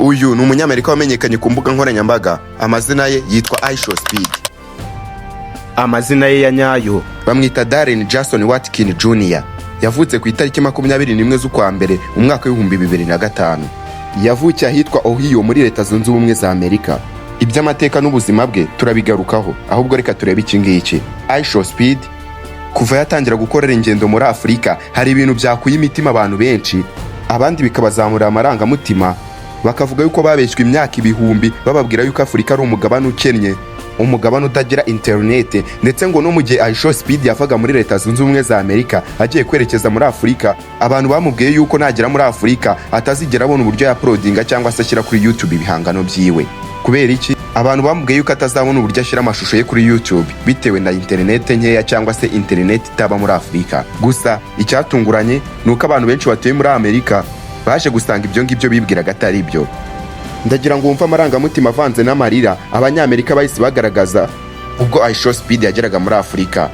Uyu ni umunyamerika wamenyekanye ku mbuga nkoranyambaga. Amazina ye yitwa Speed. Amazina ye ya nyayo bamwita Darren Jason Watkins Jr. Yavutse ku itariki 21 z'ukwa mbere mu mwaka wa 2005. Yavukiye ahitwa Ohio muri Leta Zunze Ubumwe za Amerika. Iby'amateka n'ubuzima bwe turabigarukaho, ahubwo reka turebe iki ngiki. Speed kuva yatangira gukorera ingendo muri Afurika hari ibintu byakuye imitima abantu benshi, abandi bikabazamura amarangamutima, bakavuga yuko babeshywe imyaka ibihumbi bababwira yuko Afurika ari umugabane ukennye, umugabane utagira internet, ndetse ngo no mu gihe Speed yavaga muri Leta Zunze Ubumwe za Amerika agiye kwerekeza muri Afurika, abantu bamubwiye yuko nagera muri Afurika atazigera abona uburyo ya uploadinga cyangwa se ashyira kuri YouTube ibihangano byiwe. Kubera iki? Abantu bamubwiye yuko atazabona uburyo ashyira amashusho ye kuri YouTube bitewe na internet nkeya cyangwa se internet itaba muri Afurika. Gusa icyatunguranye nuko abantu benshi batuye muri Amerika baje gusanga ibyo ngibyo bibwiraga atari byo. Ndagira ngo wumve amarangamutima avanze n'amarira abanyamerika bahise bagaragaza ubwo Speed yageraga muri Afurika.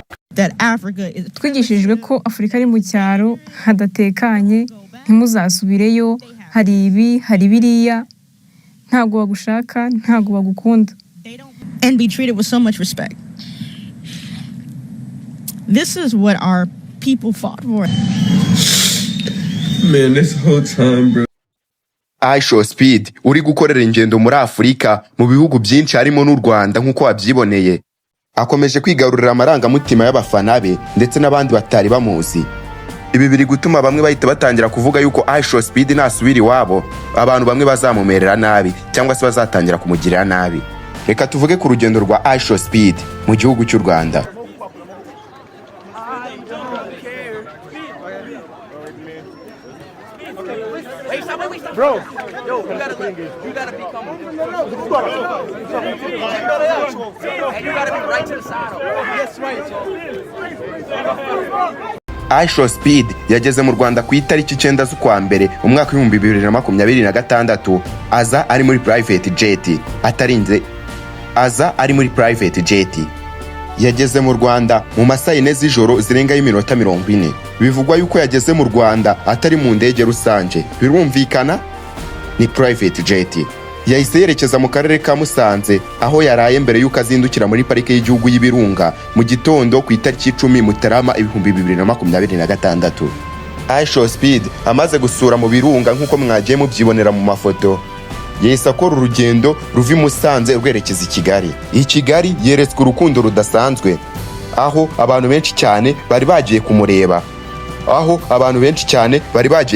Twigishijwe ko Afurika ari mu cyaro hadatekanye, ntimuzasubireyo, hari ibi hari biriya, ntago bagushaka, ntago bagukunda, and be treated with so much respect. This is what our people fought for. Man, this whole time, bro. Speed uri gukorera ingendo muri Afurika mu bihugu byinshi harimo n'u Rwanda nk'uko wabyiboneye, akomeje kwigarurira amarangamutima y'abafana be ndetse n'abandi batari bamuzi. Ibi biri gutuma bamwe bahita batangira kuvuga yuko Speed nasubira iwabo abantu bamwe bazamumerera nabi cyangwa se bazatangira kumugirira nabi. Reka tuvuge ku rugendo rwa Speed mu gihugu cy'u Rwanda. Bro, yo, you gotta be coming. And you gotta be right to the side. Yes, right. Speed yageze mu Rwanda ku itariki 9 z'ukwa mbere mu mwaka wa 2026. Aza ari muri private jet, atarinze aza ari muri private jet. Yageze mu Rwanda mu masaha 4 z'ijoro zirenga y'iminota 40. Bivugwa yuko yageze mu Rwanda atari mu ndege rusange, birumvikana ni private jet. Yahise yerekeza mu karere ka Musanze aho yaraye mbere yuko azindukira muri parike y'igihugu y'Ibirunga mu gitondo ku itariki 10 Mutarama 2026. Speed amaze gusura mu Birunga nk'uko mwagiye mubyibonera mu mafoto, yahise akora urugendo ruva i Musanze rwerekeza i Kigali. I Kigali yeretswe urukundo rudasanzwe, aho abantu benshi cyane bari bagiye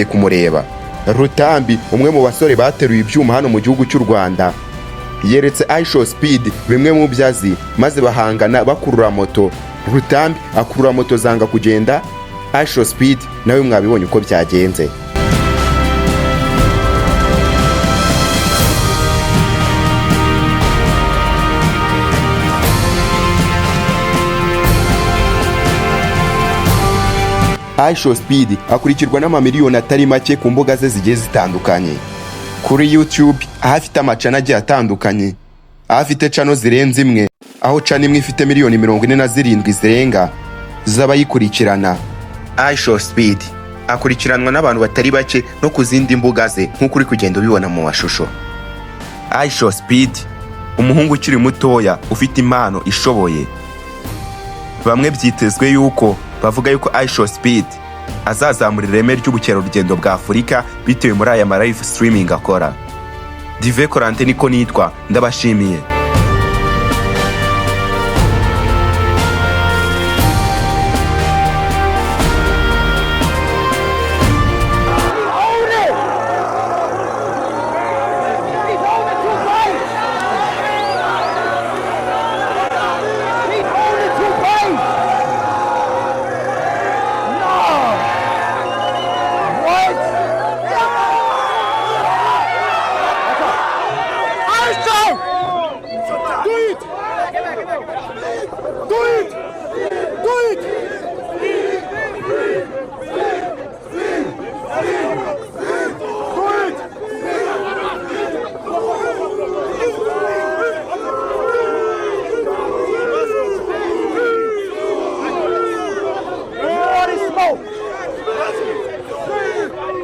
kumureba. Rutambi, umwe mu basore bateruye ibyuma hano mu gihugu cy'u Rwanda, yeretse Speed bimwe mu byazi maze bahangana bakurura moto. Rutambi akurura moto zanga kugenda, Speed nawe mwabibonye uko byagenze. Speed akurikirwa n'amamiliyoni atari make ku mbuga ze zigiye zitandukanye. Kuri YouTube ahafite amacana agiye atandukanye, ahafite channel zirenze imwe, aho channel imwe ifite miliyoni 47 zirenga z'abayikurikirana. Speed akurikiranwa n'abantu batari bake no ku zindi mbuga ze nk'uko uri kugenda ubibona mu mashusho. Speed umuhungu ukiri mutoya ufite impano ishoboye. Bamwe byitezwe yuko bavuga yuko Speed azazamura ireme ry'ubukerarugendo bwa Afurika bitewe muri aya live streaming akora. Dive Korante niko nitwa, ndabashimiye.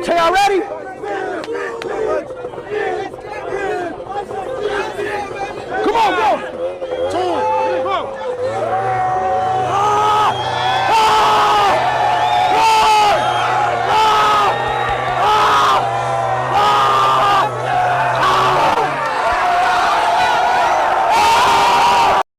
So y'all ready? on, go!